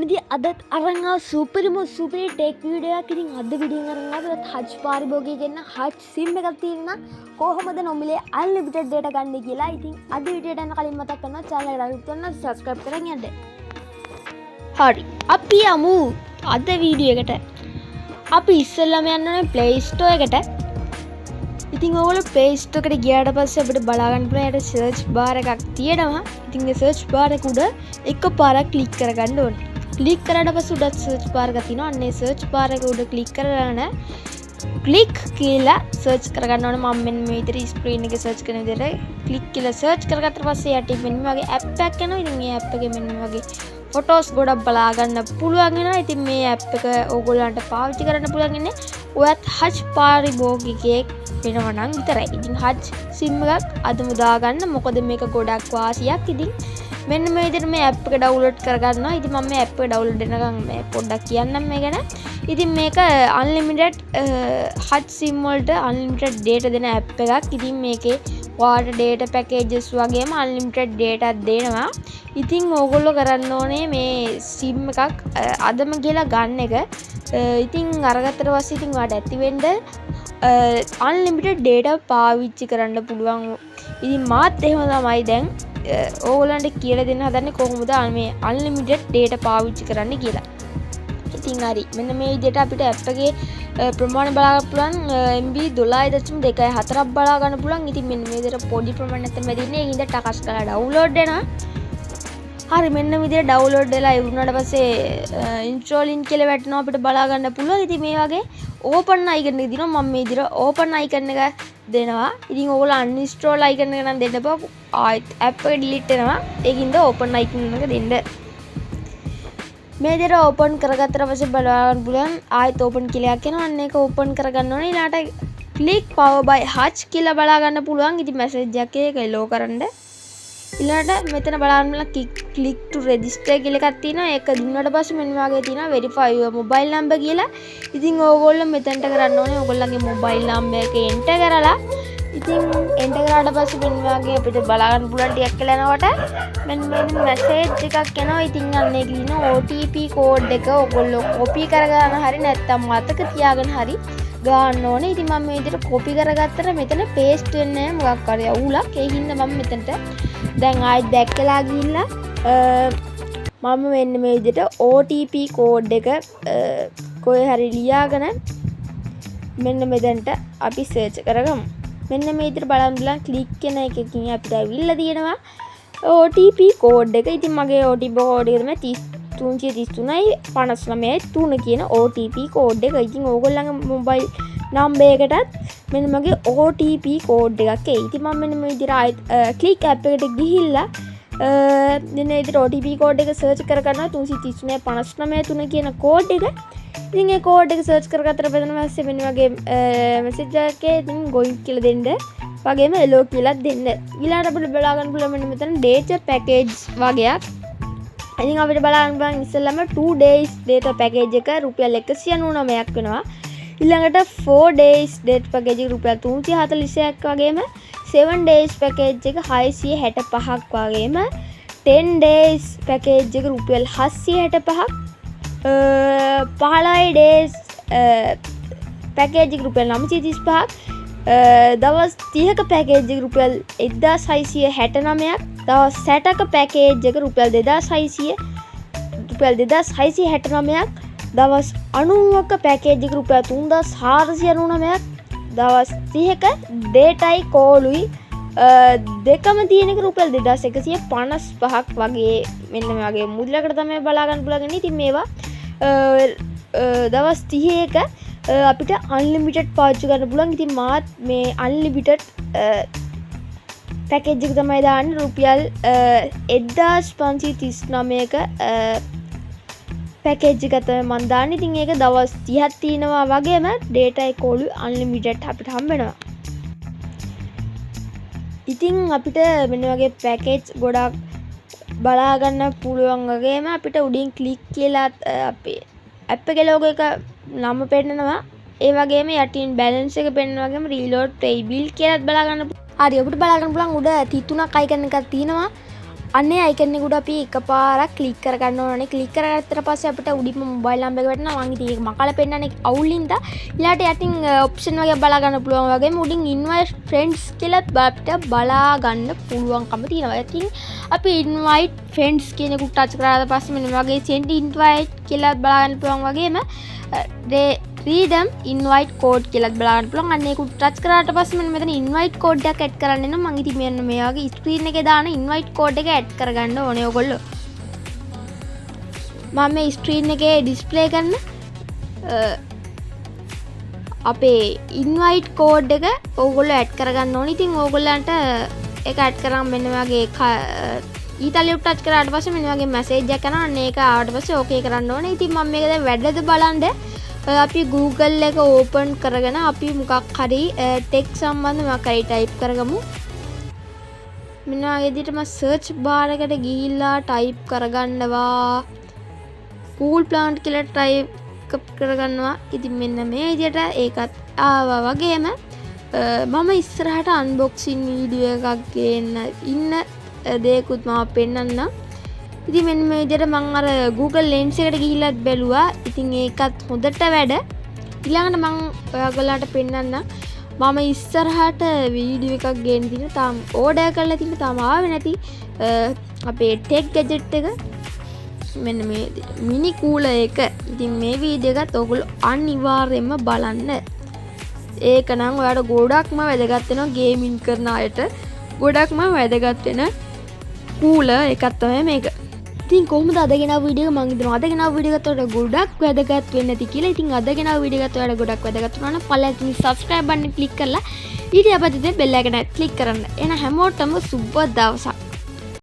මොනදී අදත් අරන් ආව සුපරම සුපර් ටෙක් වීඩියෝ එකක්. ඉතින් අද වීඩියෝ එක අරන් ආවේ හච් පාරිභෝගිකය කියන හච් සිම් එකක් තියෙනවා කොහොමද නොමිලේ අන්ලිමිටඩ් data ගන්න කියලා. ඉතින් අද වීඩියෝ එකට යන කලින් මතක් කරනවා channel එක like කරන්න subscribe කරන් යන්න. හරි අපි යමු අද වීඩියෝ එකට. අපි ඉස්සෙල්ලාම යන්න ඕනේ Play Store එකට. ඉතින් ඔයගොල්ලෝ Play Store එකට ගියාට පස්සේ අපිට බලා ගන්න පුළුවන් යට search bar එකක් තියෙනවා. ඉතින් ඒ search bar එක උඩ එකපාරක් click කරගන්න ඕනේ. click කරාට පස්සේ උඩ search bar එකක් තියෙනවා. අන්න ඒ search bar එක උඩ click කරගෙන click කියලා search කරගන්න ඕනේ. මම මෙන්න මේ විදිහට screen එකේ search කරන විදිහට click කියලා search කරගත්තට පස්සේ යටින් මෙන්න මේ වගේ app එකක් එනවා. ඉතින් මේ app එකේ මෙන්න මේ වගේ ෆොටෝස් ගොඩක් බලා ගන්න පුළුවන් වෙනවා. ඉතින් මේ app එක ඕගොල්ලන්ට පාවිච්චි කරන්න පුළුවන් ඉන්නේ ඔයත් හච් පාරිභෝගිකයෙක් වෙනවා නම් විතරයි. ඉතින් හච් සිම් එකක් අදම දාගන්න. මොකද මේක ගොඩක් වාසියක්. ඉතින් මෙන්න මේ විදිහට මේ app එක download කරගන්නවා. ඉතින් මම මේ app එක download වෙනකන් මේ පොඩ්ඩක් කියන්නම් මේ ගැන. ඉතින් මේක unlimited හච් සිම් වලට unlimited data දෙන app එකක්. ඉතින් මේකේ ඔයාලට data packages වගේම unlimited data දෙනවා. ඉතින් ඕගොල්ලෝ කරන්න ඕනේ මේ සිම් එකක් අදම ගිහලා ගන්න එක. ඉතින් අරගත්තට පස්සේ ඉතින් ඔයාලට ඇති වෙන්න unlimited data පාවිච්චි කරන්න පුළුවන්. ඉතින් මාත් එහෙම තමයි දැන් ඕගොල්ලන්ට කියලා දෙන්න හදන්නේ කොහොමද මේ unlimited data පාවිච්චි කරන්න කියලා. ඉතින් හරි මෙන්න මේ විදිහට අපිට app එකේ ප්‍රමාණය බලා ගන්න පුළුවන් MB 12.24ක් බලා ගන්න පුළුවන්. ඉතින් මෙන්න මේ විදිහට පොඩි ප්‍රමාණයක් තමයි දෙන්නේ. ඒකින්ද ටකස් කරලා download වෙනවා. හරි මෙන්න විදිහට download වෙලා ඉවරනට පස්සේ installing කියලා වැටෙනවා අපිට බලා ගන්න පුළුවන්. ඉතින් මේ වගේ open icon එක දිනවා. මම මේ විදිහට open icon එක දෙනවා. ඉතින් ඕගොල්ලෝ uninstall icon එක නම් දෙන්න බෑ. ආයෙත් app එක delete වෙනවා. ඒකින්ද open icon එක දෙන්න. මේ විදිහට open කරගත්තට පස්සේ බලා ගන්න පුළුවන් ආයෙත් open කියලා එකක් එනවා. අන්න ඒක open කරගන්න ඕනේ. ඊළාට click power by hutch කියලා බලා ගන්න පුළුවන්. ඉතින් message එකක් ඒක එලෝ කරන්න. ඊළඟට මෙතන බලන්න click to register කියලා එකක් තියෙනවා. ඒක දුන්නාට පස්සේ මෙන්න වගේ තියෙනවා verify your mobile number කියලා. ඉතින් ඕගොල්ලෝ මෙතනට කරන්න ඕනේ ඕගොල්ලන්ගේ mobile number එක enter කරලා ඉතින් enter කරාට පස්සේ මෙන්න වගේ අපිට බලා ගන්න පුළුවන් ටිකක් කියලා යනකොට මෙන්න මේ message එකක් එනවා. ඉතින් අන්න ඒක දින OTP code එක ඕගොල්ලෝ copy කරගන්න හරි නැත්නම් මතක තියාගෙන හරි ගන්න ඕනේ. ඉතින් මම මේ විදිහට copy කරගත්තට මෙතන paste වෙන්නේ නැහැ මොකක් හරි අවුලක්. ඒ හින්දා මම මෙතනට දැන් ආයෙත් දැක්කලා ගිහිල්ලා මම මෙන්න මේ විදිහට OTP code එක කොහේ හරි ලියාගෙන මෙන්න මෙතනට අපි search කරගමු. මෙන්න මේ විදිහට බලන්න බලන්න click කරන එකකින් අපිට අවිල්ලා තියෙනවා OTP code එක. ඉතින් මගේ OTP code එක තමයි 333යි 59යි 3 කියන OTP code එක. ඉතින් ඕගොල්ලන්ගේ mobile number එකටත් මෙන්න මගේ OTP code එකක් එයි. ඉතින් මම මෙන්න මේ විදිහට ආයෙත් click app එකට ගිහිල්ලා මෙන්න මේ විදිහට OTP code එක search කරගන්නවා 333 59 3 කියන code එක. ඉතින් ඒ code එක search කරගත්තට පස්සේ මෙන්න වගේ message එකේ ඉතින් going කියලා දෙන්න. වගේම hello කියලා දෙන්න. ඊළඟට අපිට බලා ගන්න පුළුවන් මෙන්න මෙතන data package වගේක්. ඉතින් අපිට බලා ගන්න පුළුවන් ඉස්සෙල්ලාම 2 days data package එක රුපියල් 199ක් වෙනවා. ඊළඟට 4 days data package එක රුපියල් 341ක් වගේම 7 days package එක 665ක් වගේම 10 days package එක රුපියල් 765ක් 15 days package එක රුපියල් 935ක් දවස් 30ක package එක රුපියල් 1669ක් දවස් 60ක package එක රුපියල් 2669ක් දවස් 90ක package එක රුපියල් 3499ක් දවස් 30ක dataයි callුයි දෙකම තියෙන එක රුපියල් 2155ක් වගේ මෙන්න මේ වගේ මුදලකට තමයි බලා ගන්න පුළුවන්. ඉතින් මේවා දවස් 30ක අපිට unlimited පාවිච්චි කරන්න පුළුවන්. ඉතින් මාත් මේ unlimited package එක තමයි දාන්නේ රුපියල් 1539ක package එක තමයි මම දාන්නේ. ඉතින් ඒක දවස් 30ක් තියෙනවා වගේම data call unlimited අපිට හම්බ වෙනවා. ඉතින් අපිට මෙන්න වගේ package ගොඩක් බලා ගන්න පුළුවන් වගේම අපිට උඩින් click කියලා අපේ app එකේ logo එක නම පෙන්නනවා. ඒ වගේම යටින් balance එක පෙන්නනවා වගේම reload pay bill කියලාත් බලා ගන්න. හරි අපිට බලා ගන්න පුළුවන් උඩ 33ක් icon එකක් තියෙනවා. අන්නේ අයිකන් එකට අපි එකපාරක් ක්ලික් කරගන්න ඕනේ. ක්ලික් කරගත්තට පස්සේ අපිට උඩින්ම මොබයිල් නම්බර් එක වැටෙනවා. මම ඉතින් ඒක මකලා පෙන්නන්නේ අවුලින්ද ඊළාට යටින් ඔප්ෂන් වගේ බලා ගන්න පුළුවන් වගේම උඩින් ඉන්වයිට් ෆ්‍රෙන්ඩ්ස් කියලා අපිට බලා ගන්න පුළුවන්කම තියෙනවා. ඉතින් අපි ඉන්වයිට් ෆ්‍රෙන්ඩ්ස් කියන එක ටච් කරාට පස්සේ මෙන්න වගේ සෙන්ඩ් ඉන්වයිට් කියලා බලා ගන්න පුළුවන් වගේම රීඩම් ඉන්වයිට් කෝඩ් කියලාත් බලන්න පුළුවන්. අන්න ඒක ටච් කරාට පස්සේ මෙන්න මෙතන ඉන්වයිට් කෝඩ් එකක් ඇඩ් කරන්න එනවා. මම ඉතින් මෙන්න මේ වගේ ස්ක්‍රීන් එකේ දාන ඉන්වයිට් කෝඩ් එක ඇඩ් කරගන්න ඕනේ ඔයගොල්ලෝ. මම මේ ස්ක්‍රීන් එකේ ඩිස්ප්ලේ කරන අපේ ඉන්වයිට් කෝඩ් එක ඕගොල්ලෝ ඇඩ් කරගන්න ඕනේ. ඉතින් ඕගොල්ලන්ට ඒක ඇඩ් කරාම මෙන්න වගේ ඊතලිය ටච් කරාට පස්සේ මෙන්න වගේ මැසේජ් එකක් යනවා. අන්න ඒක ආවට පස්සේ ඕකේ කරන්න ඕනේ. ඉතින් මම මේක දැන් වැඩද බලන්න අපි Google එක ඕපන් කරගෙන අපි මොකක් හරි ටෙක් සම්බන්ධ මොකක් හරි ටයිප් කරගමු. මෙන්න වගේ විදිහට මම සර්ච් බාර් එකට ගිහිල්ලා ටයිප් කරගන්නවා cool plant කියලා ටයිප් කරගන්නවා. ඉතින් මෙන්න මේ විදිහට ඒකත් ආවා වගේම මම ඉස්සරහට අන්බොක්සින් වීඩියෝ එකක් ගේන්න ඉන්න දේකුත් මම පෙන්නන්නම්. ඉතින් මෙන්න මේ විදිහට මම අර Google Lens එකට ගිහිල්ලත් බැලුවා. ඉතින් ඒකත් හොඳට වැඩ. ඊළඟට මම ඔයගොල්ලන්ට පෙන්නන්න මම ඉස්සරහට වීඩියෝ එකක් ගේන්න තියෙන තාම ඕඩර් කරලා තියෙන තාම ආවේ නැති අපේ ටෙක් ගැජට් එක මෙන්න මේ මිනි කූලර් එක. ඉතින් මේ වීඩියෝ එකත් ඔයගොල්ලෝ අනිවාර්යයෙන්ම බලන්න. ඒක නම් ඔයාලට ගොඩක්ම වැදගත් වෙනවා ගේමින් කරන අයට. ගොඩක්ම වැදගත් වෙන කූලර් එකක් තමයි මේක. ඉතින් කොහොමද අද ගෙනාව වීඩියෝ එක මම හිතනවා අද ගෙනාව වීඩියෝ එකත් ඔයාලට ගොඩක් වැදගත් වෙන්නේ නැති කියලා. ඉතින් අද ගෙනාව වීඩියෝ එකත් ඔයාලට ගොඩක් වැදගත් වුණා නම් පළවෙනි subscribe බටන් එක ක්ලික් කරලා ඊට පස්සේ බෙල් එකට ක්ලික් කරන්න. එහෙනම් හැමෝටම සුබ දවසක්.